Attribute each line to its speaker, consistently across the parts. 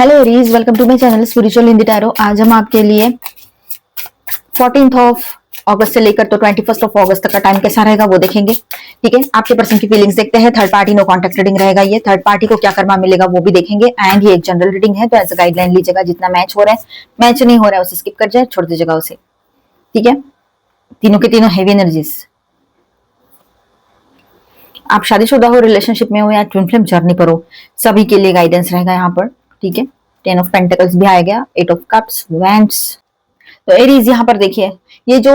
Speaker 1: Hello Aries, welcome to my channel spiritual Hindi tarot. आज हम आपके लिए 14th ऑफ अगस्त से लेकर तो 21st ऑफ अगस्त तक का टाइम कैसा रहेगा वो देखेंगे। ठीक है, आपके पर्सन की फीलिंग्स देखते हैं। Third party no contact reading रहेगा। ये थर्ड पार्टी को क्या कर्मा मिलेगा वो भी देखेंगे। एंड ये एक जनरल रीडिंग है, तो एज अ गाइडलाइन लीजिएगा। जितना मैच हो रहा है, मैच नहीं हो रहा है उसे स्किप कर जाए, छोड़ दीजिएगा उसे। ठीक है, तीनों के तीनों हैवी एनर्जीज। आप शादीशुदा हो, रिलेशनशिप में हो या ट्विन फ्लेम जर्नी पर हो, सभी के लिए गाइडेंस रहेगा यहाँ पर। ठीक है, 10 ऑफ पेंटिकल्स भी आ गया, 8 ऑफ कप्स, वैंड्स। तो एरीज यहाँ पर देखिए, ये जो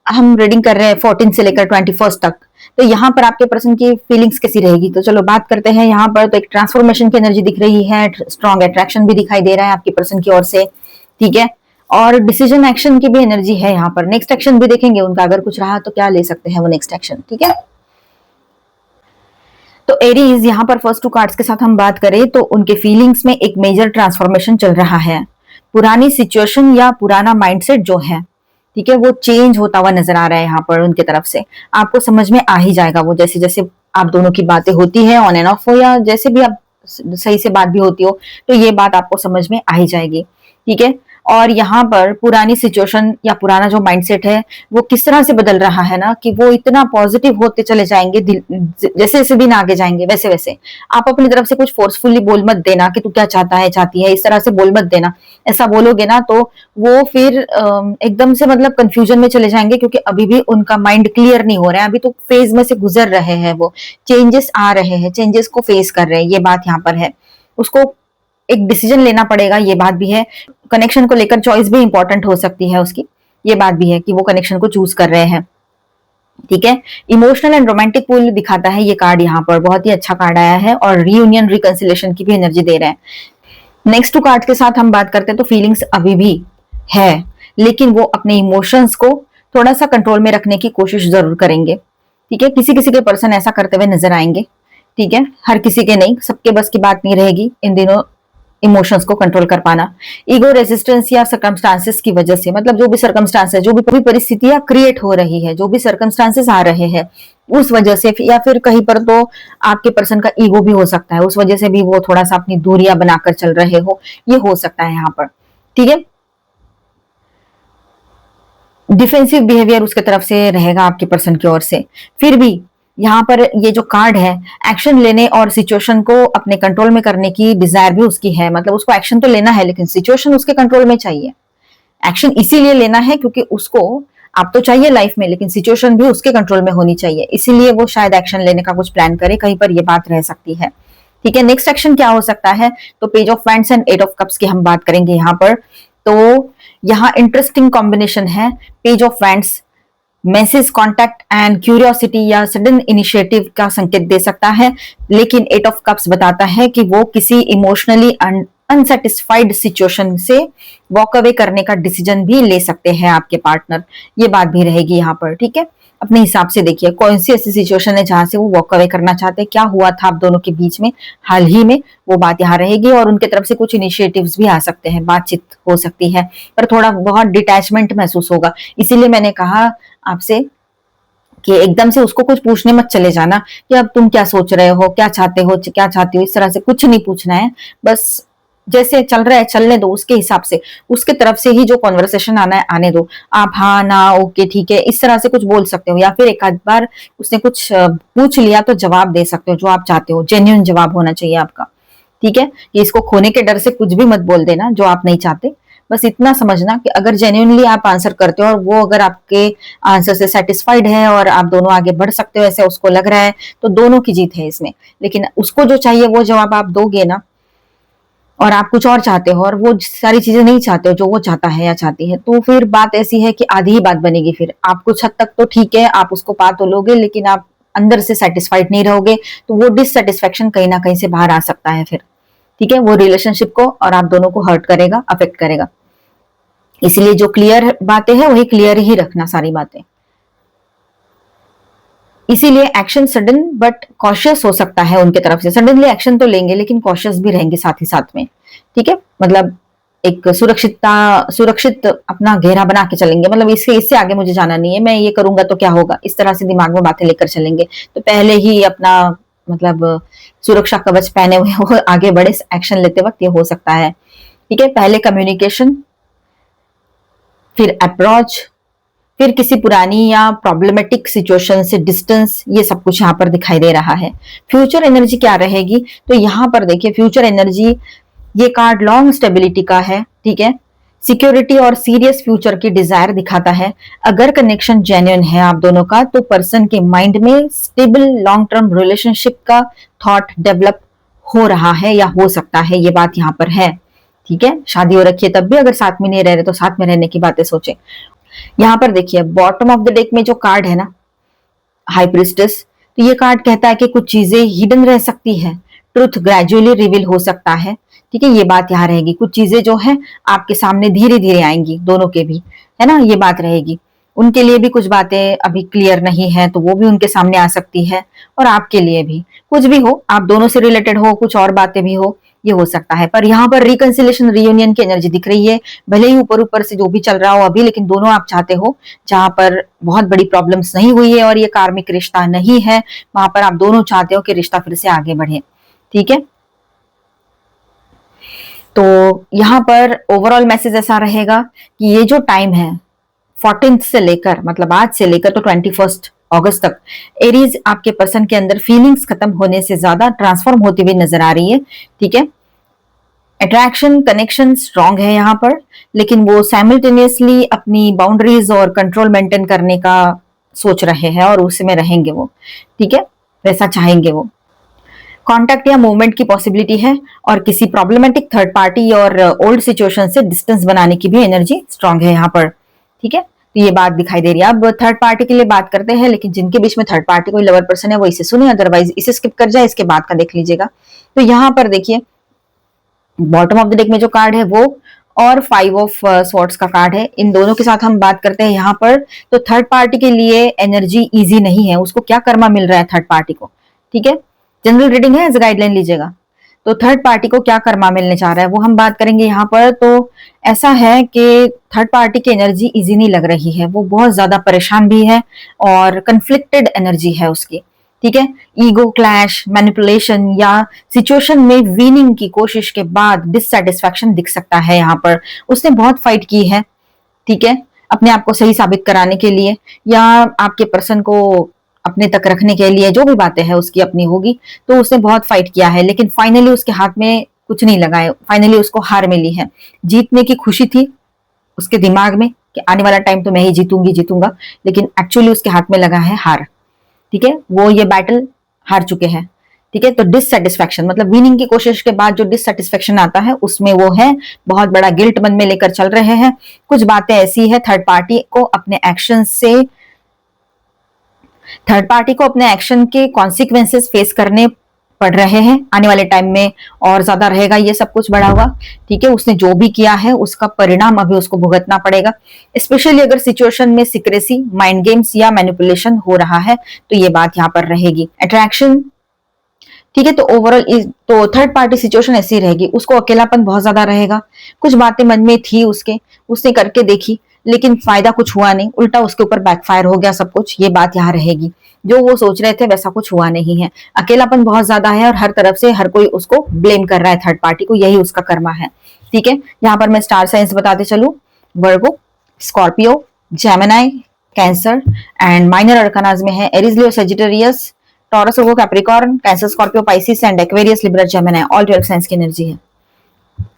Speaker 1: हम रीडिंग कर रहे हैं 14 से लेकर 21 तक, तो यहाँ पर आपके पर्सन की फीलिंग्स कैसी रहेगी। तो चलो बात करते हैं। यहाँ पर तो एक ट्रांसफॉर्मेशन की एनर्जी दिख रही है, स्ट्रॉन्ग अट्रैक्शन भी दिखाई दे रहा है आपके पर्सन की ओर से। ठीक है, और डिसीजन एक्शन की भी एनर्जी है यहाँ पर। नेक्स्ट एक्शन भी देखेंगे उनका, अगर कुछ रहा तो क्या ले सकते हैं वो नेक्स्ट एक्शन। ठीक है, तो एरीज यहाँ पर फर्स्ट 2 कार्ड्स के साथ हम बात करें तो उनके फीलिंग्स में एक मेजर ट्रांसफॉर्मेशन चल रहा है। पुरानी सिचुएशन या पुराना माइंडसेट जो है, ठीक है, वो चेंज होता हुआ नजर आ रहा है यहाँ पर उनके तरफ से। आपको समझ में आ ही जाएगा वो, जैसे जैसे आप दोनों की बातें होती है, ऑन एंड ऑफ हो या जैसे भी आप सही से बात भी होती हो, तो ये बात आपको समझ में आ ही जाएगी। ठीक है, और यहाँ पर पुरानी सिचुएशन या पुराना जो माइंडसेट है वो किस तरह से बदल रहा है ना, कि वो इतना पॉजिटिव होते चले जाएंगे। जैसे जैसे दिन आगे जाएंगे वैसे वैसे आप अपनी तरफ से कुछ फोर्सफुली बोल मत देना कि तू क्या चाहता है, चाहती है, इस तरह से बोल मत देना। ऐसा बोलोगे ना तो वो फिर एकदम से मतलब कंफ्यूजन में चले जाएंगे, क्योंकि अभी भी उनका माइंड क्लियर नहीं हो रहा है। अभी तो फेज में से गुजर रहे हैं, वो चेंजेस आ रहे हैं, चेंजेस को फेस कर रहे हैं, ये बात यहाँ पर है। उसको एक डिसीजन लेना पड़ेगा, ये बात भी है। कनेक्शन को लेकर चॉइस भी इंपॉर्टेंट हो सकती है उसकी, ये बात भी है कि वो कनेक्शन को चूज कर रहे हैं। ठीक है, इमोशनल एंड रोमांटिक पुल दिखाता है ये कार्ड यहाँ पर, बहुत ही अच्छा कार्ड आया है, और रीयूनियन रिकंसिलेशन की भी एनर्जी दे रहे हैं। नेक्स्ट 2 कार्ड के साथ हम बात करते हैं तो फीलिंग्स अभी भी है, लेकिन वो अपने इमोशंस को थोड़ा सा कंट्रोल में रखने की कोशिश जरूर करेंगे। ठीक है, किसी किसी के पर्सन ऐसा करते हुए नजर आएंगे। ठीक है, हर किसी के नहीं, सबके बस की बात नहीं रहेगी इन दिनों इमोशंस को कंट्रोल कर पाना। ईगो रेजिस्टेंस या सर्कमस्टांसेस की वजह से, मतलब जो भी सर्कमस्टांस है, जो भी परिस्थितियां क्रिएट हो रही है, जो भी सर्कमस्टांसेस आ रहे हैं उस वजह से, या फिर कहीं पर तो आपके पर्सन का ईगो भी हो सकता है, उस वजह से भी वो थोड़ा सा अपनी दूरियां बनाकर चल रहे हो, ये हो सकता है यहाँ पर। ठीक है, डिफेंसिव बिहेवियर उसके तरफ से रहेगा आपके पर्सन की ओर से। फिर भी यहाँ पर ये जो कार्ड है, एक्शन लेने और सिचुएशन को अपने कंट्रोल में करने की डिजायर भी उसकी है। मतलब उसको एक्शन तो लेना है, लेकिन सिचुएशन उसके कंट्रोल में चाहिए। एक्शन इसीलिए लेना है क्योंकि उसको आप तो चाहिए लाइफ में, लेकिन सिचुएशन भी उसके कंट्रोल में होनी चाहिए, इसीलिए वो शायद एक्शन लेने का कुछ प्लान करे, कहीं पर ये बात रह सकती है। ठीक है, नेक्स्ट एक्शन क्या हो सकता है, तो page of wands and 8 of cups की हम बात करेंगे यहाँ पर। तो यहाँ इंटरेस्टिंग कॉम्बिनेशन है। Page of wands message, contact and curiosity या सडन इनिशिएटिव का संकेत दे सकता है, लेकिन 8 ऑफ कप्स बताता है कि वो किसी इमोशनली अनसेटिस्फाइड सिचुएशन से वॉक अवे करने का डिसीजन भी ले सकते हैं आपके पार्टनर, ये बात भी रहेगी यहाँ पर। ठीक है, अपने हिसाब से देखिए कौन सी ऐसी सिचुएशन है जहां से वो वॉक अवे करना चाहते हैं, क्या हुआ था आप दोनों के बीच में हाल ही में, वो बात यहाँ रहेगी। और उनके तरफ से कुछ इनिशिएटिव्स भी आ सकते हैं, बातचीत हो सकती है, पर थोड़ा बहुत डिटैचमेंट महसूस होगा। इसीलिए मैंने कहा आपसे कि एकदम से उसको कुछ पूछने मत चले जाना कि अब तुम क्या सोच रहे हो, क्या चाहते हो, क्या चाहती हो, इस तरह से कुछ नहीं पूछना है। बस जैसे चल रहा है चलने दो, उसके हिसाब से, उसके तरफ से ही जो कॉन्वर्सेशन आना है आने दो। आप हाँ ना ओके ठीक है इस तरह से कुछ बोल सकते हो, या फिर एक आध बार उसने कुछ पूछ लिया तो जवाब दे सकते हो जो आप चाहते हो, जेन्युइन जवाब होना चाहिए आपका। ठीक है, कि इसको खोने के डर से कुछ भी मत बोल देना जो आप नहीं चाहते। बस इतना समझना कि अगर जेन्युइनली आप आंसर करते हो और वो अगर आपके आंसर से सेटिस्फाइड है और आप दोनों आगे बढ़ सकते हो ऐसे उसको लग रहा है, तो दोनों की जीत है इसमें। लेकिन उसको जो चाहिए वो जवाब आप दोगे ना, और आप कुछ और चाहते हो और वो सारी चीजें नहीं चाहते हो जो वो चाहता है या चाहती है, तो फिर बात ऐसी है कि आधी ही बात बनेगी। फिर आप कुछ हद तक तो ठीक है, आप उसको पा तो लोगे, लेकिन आप अंदर से सेटिस्फाइड नहीं रहोगे, तो वो डिससेटिस्फेक्शन कहीं ना कहीं से बाहर आ सकता है फिर। ठीक है, वो रिलेशनशिप को और आप दोनों को हर्ट करेगा, अफेक्ट करेगा। इसलिए जो क्लियर बातें हैं वही क्लियर ही रखना, सारी बातें। इसीलिए एक्शन सडन बट कॉशियस हो सकता है उनके तरफ से। सडनली एक्शन तो लेंगे लेकिन कॉशियस भी रहेंगे साथ ही साथ में। ठीक है, मतलब एक सुरक्षित अपना घेरा बना के चलेंगे, मतलब इससे इससे आगे मुझे जाना नहीं है, मैं ये करूंगा तो क्या होगा, इस तरह से दिमाग में बातें लेकर चलेंगे। तो पहले ही अपना मतलब सुरक्षा कवच पहने हुए वो आगे बढ़े एक्शन लेते वक्त, ये हो सकता है। ठीक है, पहले कम्युनिकेशन, फिर अप्रोच, फिर किसी पुरानी या प्रॉब्लमेटिक सिचुएशन से डिस्टेंस, ये सब कुछ यहाँ पर दिखाई दे रहा है। फ्यूचर एनर्जी क्या रहेगी, तो यहाँ पर देखिए फ्यूचर एनर्जी, ये कार्ड लॉन्ग स्टेबिलिटी का है। ठीक है, सिक्योरिटी और सीरियस फ्यूचर की डिजायर दिखाता है। अगर कनेक्शन जेन्युइन है आप दोनों का, तो पर्सन के माइंड में स्टेबल लॉन्ग टर्म रिलेशनशिप का थॉट डेवलप हो रहा है या हो सकता है, ये बात यहाँ पर है। ठीक है, शादी हो रखी है तब भी अगर साथ में नहीं रह रहे तो साथ में रहने की बातें सोचें। यहाँ पर देखिए बॉटम ऑफ द डेक में जो कार्ड है ना, हाई प्रिस्टेस, तो ये कार्ड कहता है कि कुछ चीजें हिडन रह सकती है, ट्रुथ ग्रेजुअली रिवील हो सकता है। ठीक है, ये बात यहाँ रहेगी। कुछ चीजें जो है आपके सामने धीरे धीरे आएंगी, दोनों के भी, है ना, ये बात रहेगी। उनके लिए भी कुछ बातें अभी क्लियर नहीं है, तो वो भी उनके सामने आ सकती है, और आपके लिए भी कुछ भी हो, आप दोनों से रिलेटेड हो, कुछ और बातें भी हो, ये हो सकता है। पर यहाँ पर रिकंसिलेशन, रियूनियन की एनर्जी दिख रही है। भले ही ऊपर ऊपर से जो भी चल रहा हो अभी, लेकिन दोनों आप चाहते हो, जहां पर बहुत बड़ी प्रॉब्लम्स नहीं हुई है और ये कार्मिक रिश्ता नहीं है, वहां पर आप दोनों चाहते हो कि रिश्ता फिर से आगे बढ़े। ठीक है, तो यहाँ पर ओवरऑल मैसेज ऐसा रहेगा कि ये जो टाइम है 14th से लेकर, मतलब आज से लेकर तो 21 अगस्त तक, एरीज आपके पर्सन के अंदर फीलिंग्स खत्म होने से ज्यादा ट्रांसफॉर्म होती हुई नजर आ रही है। ठीक है, अट्रैक्शन कनेक्शन स्ट्रांग है यहाँ पर, लेकिन वो साइमल्टेनियसली अपनी बाउंड्रीज और कंट्रोल मेंटेन करने का सोच रहे हैं और उसमें रहेंगे वो। ठीक है, वैसा चाहेंगे वो। कांटेक्ट या मूवमेंट की पॉसिबिलिटी है, और किसी प्रॉब्लमेटिक थर्ड पार्टी और ओल्ड सिचुएशन से डिस्टेंस बनाने की भी एनर्जी स्ट्रांग है यहाँ पर। ठीक है, तो ये बात दिखाई दे रही है। अब थर्ड पार्टी के लिए बात करते हैं, लेकिन जिनके बीच में थर्ड पार्टी कोई लवर पर्सन है वो इसे सुने, अदरवाइज इसे स्किप कर जाए, इसके बाद का देख लीजिएगा। तो यहाँ पर देखिए बॉटम ऑफ द डेक में जो कार्ड है वो, और 5 ऑफ स्वॉर्ड्स का कार्ड है, इन दोनों के साथ हम बात करते हैं यहाँ पर। तो थर्ड पार्टी के लिए एनर्जी इजी नहीं है, उसको क्या कर्मा मिल रहा है थर्ड पार्टी को। ठीक है, जनरल रीडिंग है, एज गाइडलाइन लीजिएगा। तो थर्ड पार्टी को क्या कर्मा मिलने चाह रहा है वो हम बात करेंगे यहाँ पर। तो ऐसा है कि थर्ड पार्टी की एनर्जी इजी नहीं लग रही है, वो बहुत ज्यादा परेशान भी है और कंफ्लिक्टेड एनर्जी है उसकी। ठीक है, ईगो क्लैश, मैनिपुलेशन या सिचुएशन में विनिंग की कोशिश के बाद डिससेटिस्फैक्शन दिख सकता है यहाँ पर। उसने बहुत फाइट की है, ठीक है, अपने आप को सही साबित कराने के लिए, या आपके पर्सन को अपने तक रखने के लिए, जो भी बातें हैं उसकी अपनी होगी। तो उसने बहुत फाइट किया है, लेकिन फाइनली उसके हाथ में कुछ नहीं लगा है, फाइनली उसको हार मिली है। जीतने की खुशी थी उसके दिमाग में कि आने वाला टाइम तो मैं ही जीतूंगी जीतूंगा, लेकिन एक्चुअली उसके हाथ में लगा है हार। ठीक है, वो ये बैटल हार चुके हैं। ठीक है, तो डिससेटिस्फैक्शन मतलब विनिंग की कोशिश के बाद जो डिससेटिस्फैक्शन आता है उसमें वो है बहुत बड़ा गिल्ट मन में लेकर चल रहे हैं। कुछ बातें ऐसी है थर्ड पार्टी को अपने एक्शन के कॉन्सिक्वेंसेस फेस करने पड़ रहे हैं आने वाले टाइम में, और ज्यादा रहेगा ये सब कुछ बढ़ा हुआ। ठीक है, उसने जो भी किया है उसका परिणाम अभी उसको भुगतना पड़ेगा, स्पेशली अगर सिचुएशन में सीक्रेसी, माइंड गेम्स या मैनिपुलेशन हो रहा है, तो ये बात यहाँ पर रहेगी। अट्रैक्शन, ठीक है, तो ओवरऑल तो थर्ड पार्टी सिचुएशन ऐसी रहेगी, उसको अकेलापन बहुत ज्यादा रहेगा। कुछ बातें मन में थी उसने करके देखी, लेकिन फायदा कुछ हुआ नहीं, उल्टा उसके ऊपर बैकफायर हो गया सब कुछ, ये बात यहाँ रहेगी। जो वो सोच रहे थे वैसा कुछ हुआ नहीं है, अकेलापन बहुत ज्यादा है और हर तरफ से हर कोई उसको ब्लेम कर रहा है थर्ड पार्टी को, यही उसका कर्मा है। ठीक है, यहाँ पर मैं स्टार साइंस बताते चलूं, Virgo, Scorpio, Gemini, Cancer, and minor arcanas में है Aries, Leo, Sagittarius, Taurus, Virgo, Capricorn, Cancer, Scorpio, Pisces and Aquarius, Libra, Gemini, all 12 signs की एनर्जी है।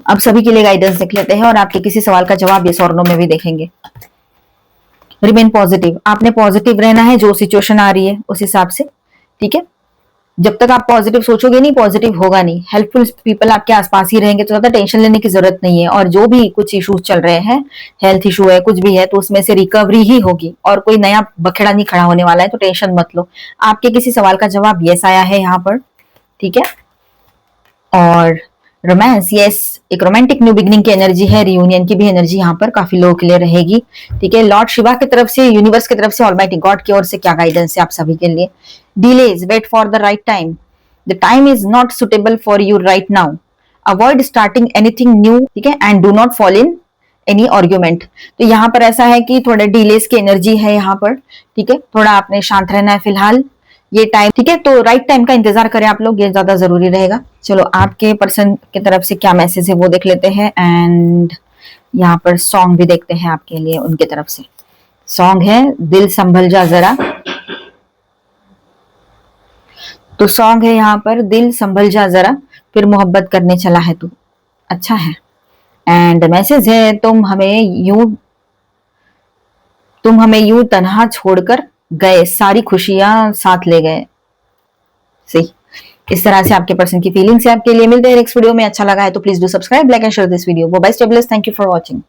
Speaker 1: अब सभी के लिए गाइडेंस देख लेते हैं और आपके किसी सवाल का जवाब यस और नो में भी देखेंगे। रिमेन पॉजिटिव, आपने पॉजिटिव रहना है, जो सिचुएशन आ रही है उस हिसाब से। ठीक है, जब तक आप पॉजिटिव सोचोगे नहीं पॉजिटिव होगा नहीं। हेल्पफुल पीपल आपके आसपास ही रहेंगे तो ज्यादा टेंशन लेने की जरूरत नहीं है, और जो भी कुछ इश्यूज चल रहे हैं, हेल्थ इशू है कुछ भी है, तो उसमें से रिकवरी ही होगी और कोई नया बखेड़ा नहीं खड़ा होने वाला है, तो टेंशन मत लो। आपके किसी सवाल का जवाब यस आया है यहाँ पर। ठीक है, और रोमांस, यस, एक रोमांटिक न्यू बिगनिंग की एनर्जी है, रियूनियन की भी एनर्जी यहाँ पर काफी लोगों के लिए रहेगी। ठीक है, लॉर्ड शिवा की तरफ से, यूनिवर्स की तरफ से, ऑलमाइटी गॉड की ओर से क्या गाइडेंस है आप सभी के लिए। Delays, wait for the right time, the time is not suitable for you right now, avoid starting anything new, ठीक है, and do not fall in any argument. तो यहाँ पर ऐसा है कि थोड़े डिलेज की एनर्जी है यहाँ पर। ठीक है, थोड़ा आपने शांत रहना है फिलहाल, ये टाइम, ठीक है, तो राइट टाइम का इंतजार करें आप लोग, ये ज्यादा जरूरी रहेगा। चलो आपके पर्सन की तरफ से क्या मैसेज है वो देख लेते हैं, एंड यहाँ पर सॉन्ग भी देखते हैं आपके लिए उनके तरफ से। सॉन्ग है दिल संभल जा जरा, तो सॉन्ग है यहाँ पर दिल संभल जा जरा, फिर मोहब्बत करने चला है तू, अच्छा है। एंड मैसेज है तुम हमें यूं तन्हा छोड़कर गए, सारी खुशियां साथ ले गए। सही, इस तरह से आपके पर्सन की फीलिंग्स है आपके लिए। मिलते हैं नेक्स्ट वीडियो में। अच्छा लगा है तो please do subscribe, like and share this video. Bye bye, stay blessed, thank you for watching.